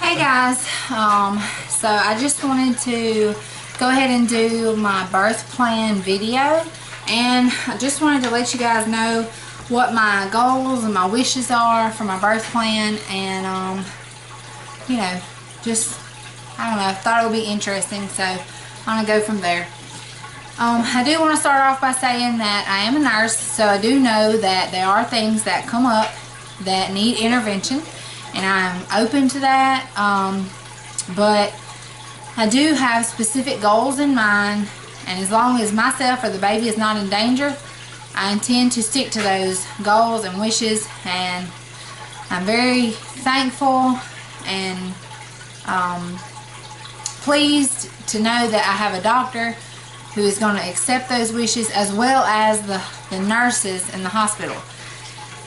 Hey guys, so I just wanted to go ahead and do my birth plan video, and I just wanted to let you guys know what my goals and my wishes are for my birth plan, and you know, just I don't know, I thought it would be interesting, so I'm gonna go from there. I do want to start off by saying that I am a nurse, so I do know that there are things that come up that need intervention, and I'm open to that, but I do have specific goals in mind, and as long as myself or the baby is not in danger, I intend to stick to those goals and wishes. And I'm very thankful and pleased to know that I have a doctor who is going to accept those wishes, as well as the nurses in the hospital.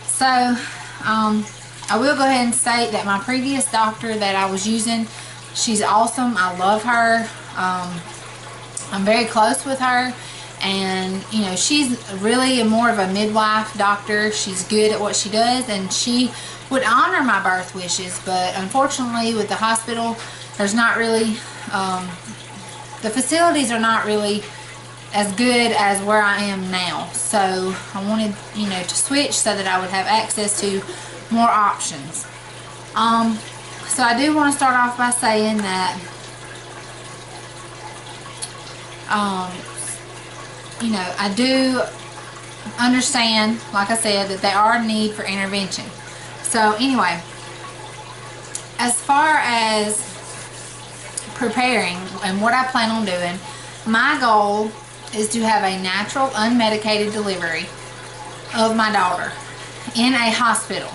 So I will go ahead and state that my previous doctor that I was using, she's awesome. I love her. I'm very close with her, and you know, she's really more of a midwife doctor. She's good at what she does, and she would honor my birth wishes, but unfortunately with the hospital, there's not really the facilities are not really as good as where I am now. So I wanted, you know, to switch so that I would have access to more options. So I do want to start off by saying that you know, I do understand, like I said, that there are a need for intervention. So anyway, as far as preparing and what I plan on doing, my goal is to have a natural, unmedicated delivery of my daughter in a hospital.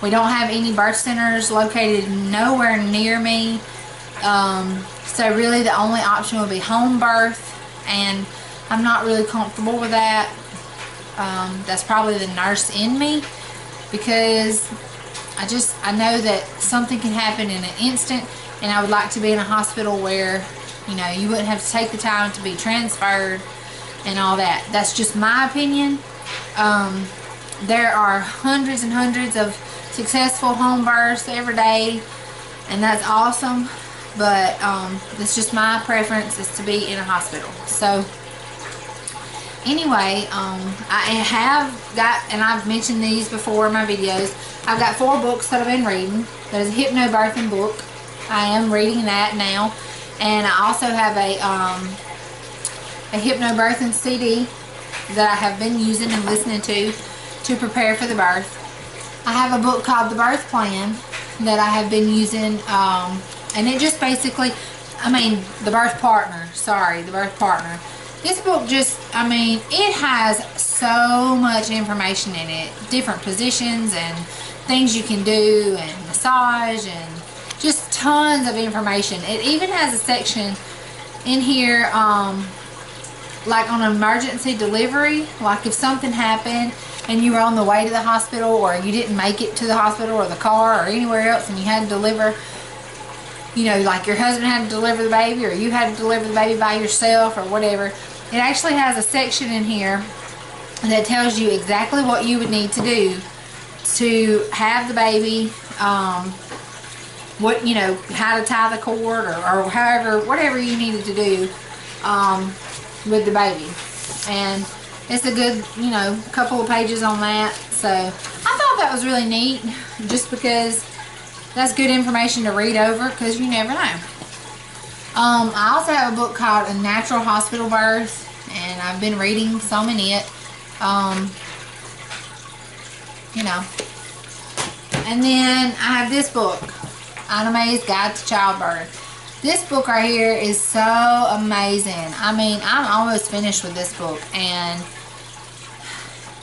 We don't have any birth centers located nowhere near me, so really the only option would be home birth, and I'm not really comfortable with that. That's probably the nurse in me, because I know that something can happen in an instant, and I would like to be in a hospital where, you know, you wouldn't have to take the time to be transferred and all that. That's just my opinion. There are hundreds and hundreds of successful home births every day, and that's awesome, but it's just my preference is to be in a hospital. So anyway, I have got, and I've mentioned these before in my videos, I've got 4 books that I've been reading. There's a hypnobirthing book. I am reading that now, and I also have a hypnobirthing CD that I have been using and listening to prepare for the birth. I have a book called The Birth Plan that I have been using, and it just basically, I mean, The Birth Partner, sorry, The Birth Partner. This book just, I mean, it has so much information in it, different positions and things you can do, and massage, and just tons of information. It even has a section in here, like on emergency delivery, like if something happened and you were on the way to the hospital, or you didn't make it to the hospital or the car or anywhere else, and you had to deliver, you know, like your husband had to deliver the baby, or you had to deliver the baby by yourself, or whatever. It actually has a section in here that tells you exactly what you would need to do to have the baby, what, you know, how to tie the cord, or however, whatever you needed to do with the baby. And it's a good, you know, couple of pages on that. So I thought that was really neat, just because that's good information to read over, because you never know. I also have a book called A Natural Hospital Birth, and I've been reading some in it, you know. And then I have this book, Anna's Guide to Childbirth. This book right here is so amazing. I mean, I'm almost finished with this book, and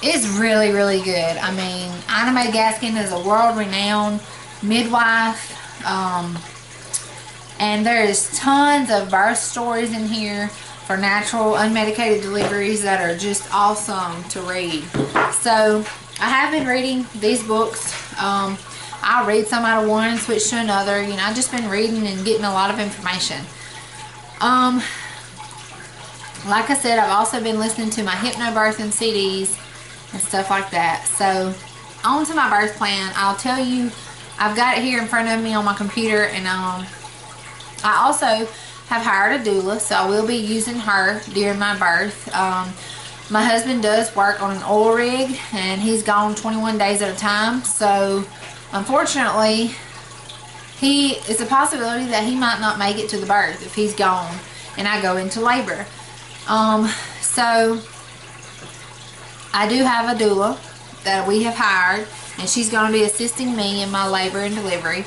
it's really, really good. I mean, Anna Gaskin is a world-renowned midwife, and there's tons of birth stories in here for natural, unmedicated deliveries that are just awesome to read. So I have been reading these books. I'll read some out of one and switch to another. You know, I've just been reading and getting a lot of information. Like I said, I've also been listening to my hypnobirthing CDs and stuff like that. So on to my birth plan. I'll tell you I've got it here in front of me on my computer, and I also have hired a doula, so I will be using her during my birth. My husband does work on an oil rig, and he's gone 21 days at a time, so unfortunately it's a possibility that he might not make it to the birth if he's gone and I go into labor. So I do have a doula that we have hired, and she's going to be assisting me in my labor and delivery.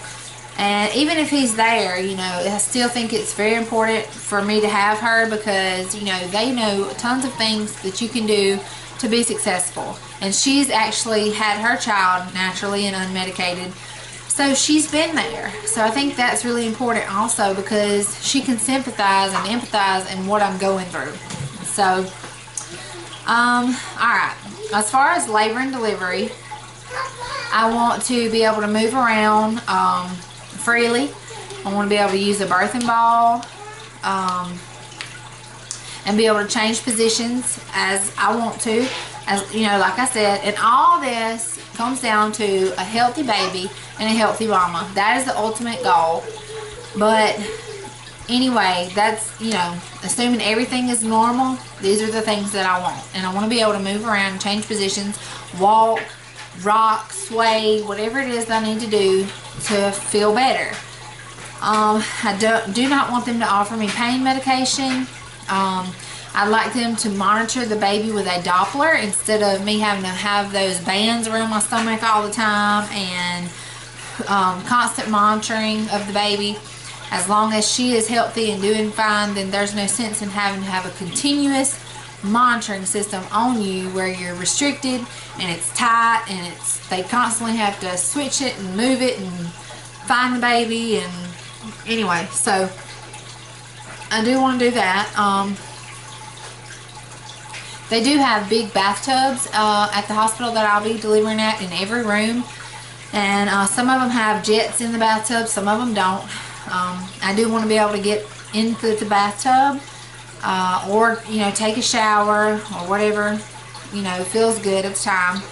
And even if he's there, you know, I still think it's very important for me to have her, because, you know, they know tons of things that you can do to be successful. And she's actually had her child naturally and unmedicated, so she's been there. So I think that's really important also, because she can sympathize and empathize in what I'm going through. So, alright. As far as labor and delivery, I want to be able to move around freely. I want to be able to use a birthing ball and be able to change positions as I want to, as you know, like I said. And all this comes down to a healthy baby and a healthy mama. That is the ultimate goal. But anyway, that's, you know, assuming everything is normal, these are the things that I want. And I want to be able to move around and change positions, walk, rock, sway, whatever it is that I need to do to feel better. I do not want them to offer me pain medication. I'd like them to monitor the baby with a Doppler instead of me having to have those bands around my stomach all the time, and constant monitoring of the baby. As long as she is healthy and doing fine, then there's no sense in having to have a continuous monitoring system on you where you're restricted and it's tight, and they constantly have to switch it and move it and find the baby. And anyway, so I do want to do that. They do have big bathtubs at the hospital that I'll be delivering at in every room, and some of them have jets in the bathtub, some of them don't. I do want to be able to get into the bathtub or, you know, take a shower or whatever, you know, feels good at the time.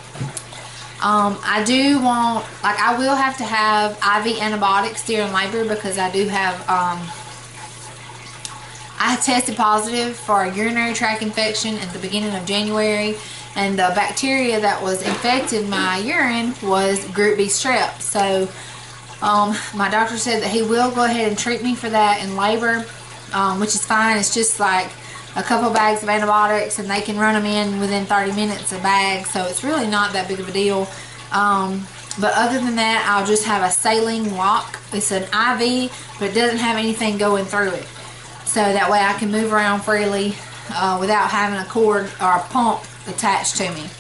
I do want, like, I will have to have IV antibiotics during labor, because I do have, I tested positive for a urinary tract infection at the beginning of January, and the bacteria that was infecting my urine was group B strep. So my doctor said that he will go ahead and treat me for that in labor, which is fine. It's just like a couple bags of antibiotics, and they can run them in within 30 minutes a bag, so it's really not that big of a deal. But other than that, I'll just have a saline lock. It's an IV, but it doesn't have anything going through it, so that way I can move around freely without having a cord or a pump attached to me.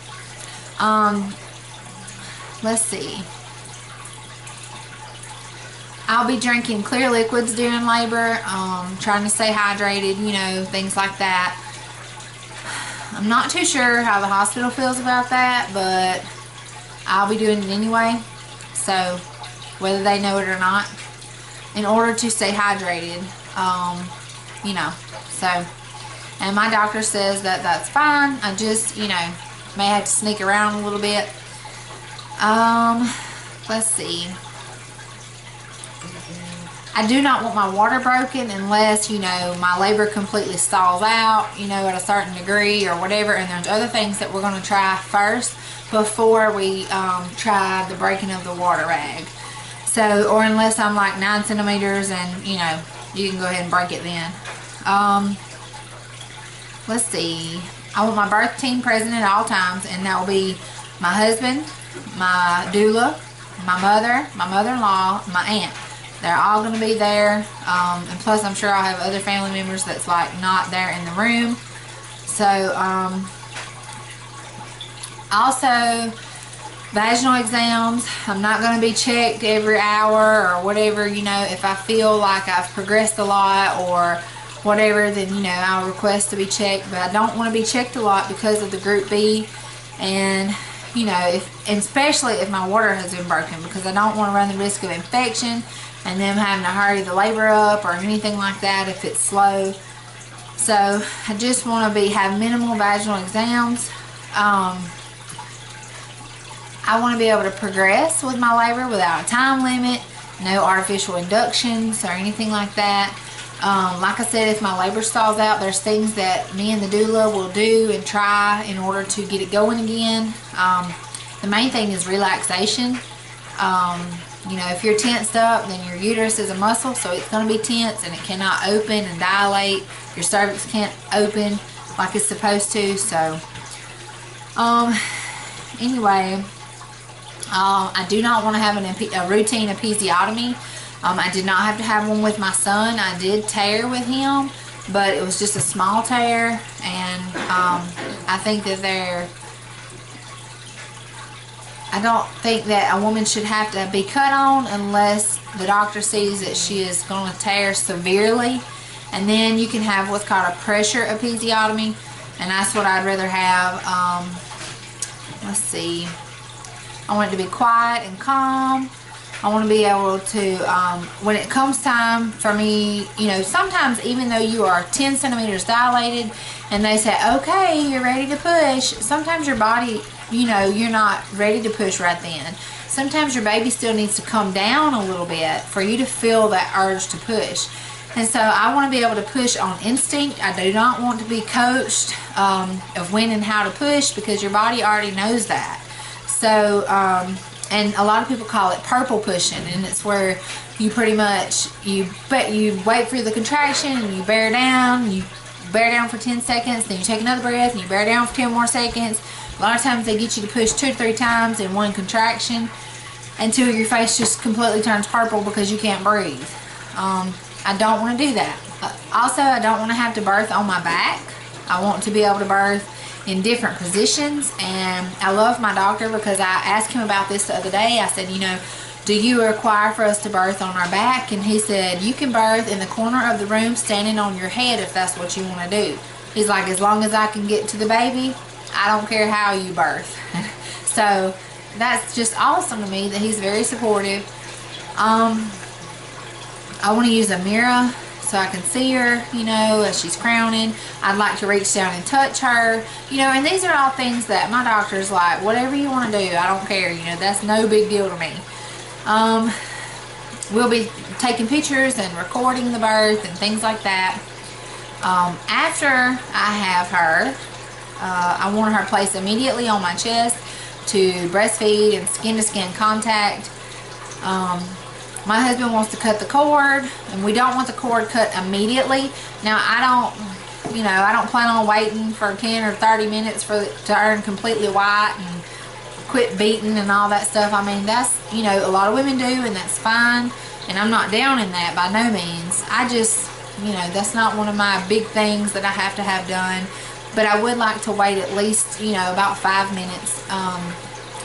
Let's see. I'll be drinking clear liquids during labor, trying to stay hydrated, you know, things like that. I'm not too sure how the hospital feels about that, but I'll be doing it anyway, so whether they know it or not, in order to stay hydrated, you know, so, and my doctor says that that's fine. I just, you know, may have to sneak around a little bit. Let's see. I do not want my water broken unless, you know, my labor completely stalls out, you know, at a certain degree or whatever. And there's other things that we're going to try first before we try the breaking of the water rag. So, or unless I'm like 9 centimeters and, you know, you can go ahead and break it then. Let's see. I want my birth team present at all times, and that will be my husband, my doula, my mother, my mother-in-law, my aunt. They're all going to be there, and plus I'm sure I'll have other family members that's like not there in the room. So also vaginal exams. I'm not going to be checked every hour or whatever, you know. If I feel like I've progressed a lot or whatever, then, you know, I'll request to be checked. But I don't want to be checked a lot because of the group B, and, you know, and especially if my water has been broken, because I don't want to run the risk of infection and them having to hurry the labor up or anything like that if it's slow. So I just want to have minimal vaginal exams. I want to be able to progress with my labor without a time limit, no artificial inductions or anything like that. Like I said, if my labor stalls out, there's things that me and the doula will do and try in order to get it going again. The main thing is relaxation. You know, if you're tensed up, then your uterus is a muscle, so it's going to be tense and it cannot open and dilate. Your cervix can't open like it's supposed to. So anyway, I do not want to have a routine episiotomy. I did not have to have one with my son. I did tear with him, but it was just a small tear, and I think that I don't think that a woman should have to be cut on unless the doctor sees that she is going to tear severely, and then you can have what's called a pressure episiotomy, and that's what I'd rather have. Let's see. I want it to be quiet and calm. I want to be able to, when it comes time for me, you know, sometimes even though you are 10 centimeters dilated and they say, okay, you're ready to push, sometimes your body, you know, you're not ready to push right then. Sometimes your baby still needs to come down a little bit for you to feel that urge to push. And so I want to be able to push on instinct. I do not want to be coached of when and how to push, because your body already knows that. So, and a lot of people call it purple pushing, and it's where you pretty much, you wait for the contraction and you bear down for 10 seconds, then you take another breath and you bear down for 10 more seconds. A lot of times they get you to push 2 to 3 times in one contraction until your face just completely turns purple because you can't breathe. I don't want to do that. Also, I don't want to have to birth on my back. I want to be able to birth in different positions, and I love my doctor because I asked him about this the other day. I said, you know, do you require for us to birth on our back? And he said, you can birth in the corner of the room standing on your head if that's what you want to do. He's like, as long as I can get to the baby, I don't care how you birth. So that's just awesome to me that he's very supportive. I want to use a mirror so I can see her, you know, as she's crowning. I'd like to reach down and touch her, you know, and these are all things that my doctor's like, whatever you want to do, I don't care, you know, that's no big deal to me. We'll be taking pictures and recording the birth and things like that. After I have her, I want her placed immediately on my chest to breastfeed and skin-to-skin contact. My husband wants to cut the cord, and we don't want the cord cut immediately. Now, I don't plan on waiting for 10 or 30 minutes for it to turn completely white and quit beating and all that stuff. I mean, that's, you know, a lot of women do, and that's fine. And I'm not down in that by no means. I just, you know, that's not one of my big things that I have to have done. But I would like to wait at least, you know, about 5 minutes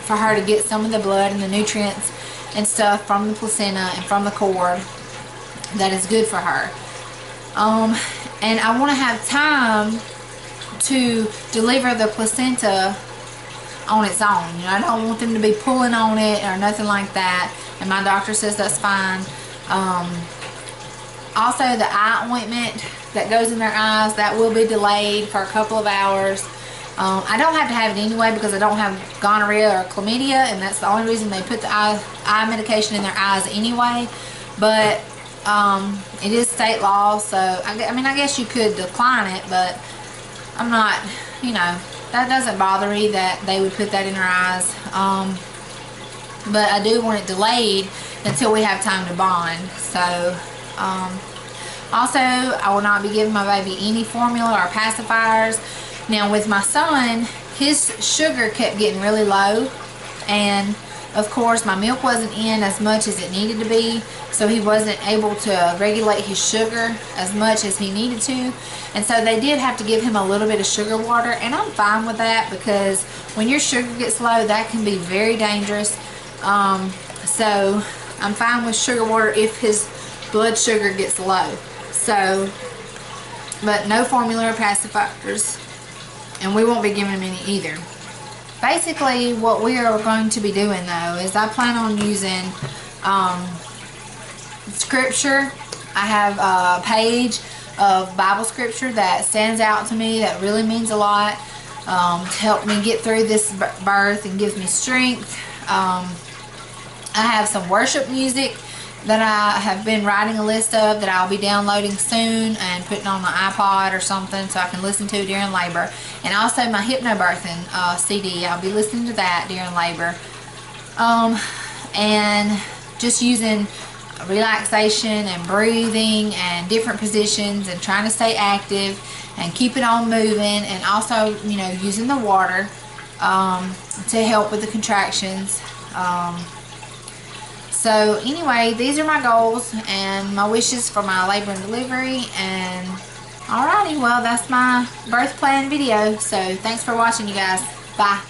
for her to get some of the blood and the nutrients and stuff from the placenta and from the cord that is good for her. And I want to have time to deliver the placenta on its own. You know, I don't want them to be pulling on it or nothing like that, and my doctor says that's fine. Also, the eye ointment that goes in their eyes, that will be delayed for a couple of hours. I don't have to have it anyway because I don't have gonorrhea or chlamydia, and that's the only reason they put the eye medication in their eyes anyway. But it is state law, so I mean, I guess you could decline it, but I'm not, you know, that doesn't bother me that they would put that in her eyes. But I do want it delayed until we have time to bond. So also, I will not be giving my baby any formula or pacifiers. Now, with my son, his sugar kept getting really low, and of course my milk wasn't in as much as it needed to be, so he wasn't able to regulate his sugar as much as he needed to, and so they did have to give him a little bit of sugar water, and I'm fine with that because when your sugar gets low, that can be very dangerous. So I'm fine with sugar water if his blood sugar gets low. So, but no formula or pacifiers, and we won't be giving him any either. Basically, what we are going to be doing though is I plan on using scripture. I have a page of Bible scripture that stands out to me that really means a lot to help me get through this birth and gives me strength. I have some worship music that I have been writing a list of that I'll be downloading soon and putting on my iPod or something so I can listen to during labor. And also my hypnobirthing CD. I'll be listening to that during labor. And just using relaxation and breathing and different positions and trying to stay active and keep it on moving, and also, you know, using the water to help with the contractions. So anyway, these are my goals and my wishes for my labor and delivery. And alrighty, well, that's my birth plan video. So thanks for watching, you guys. Bye.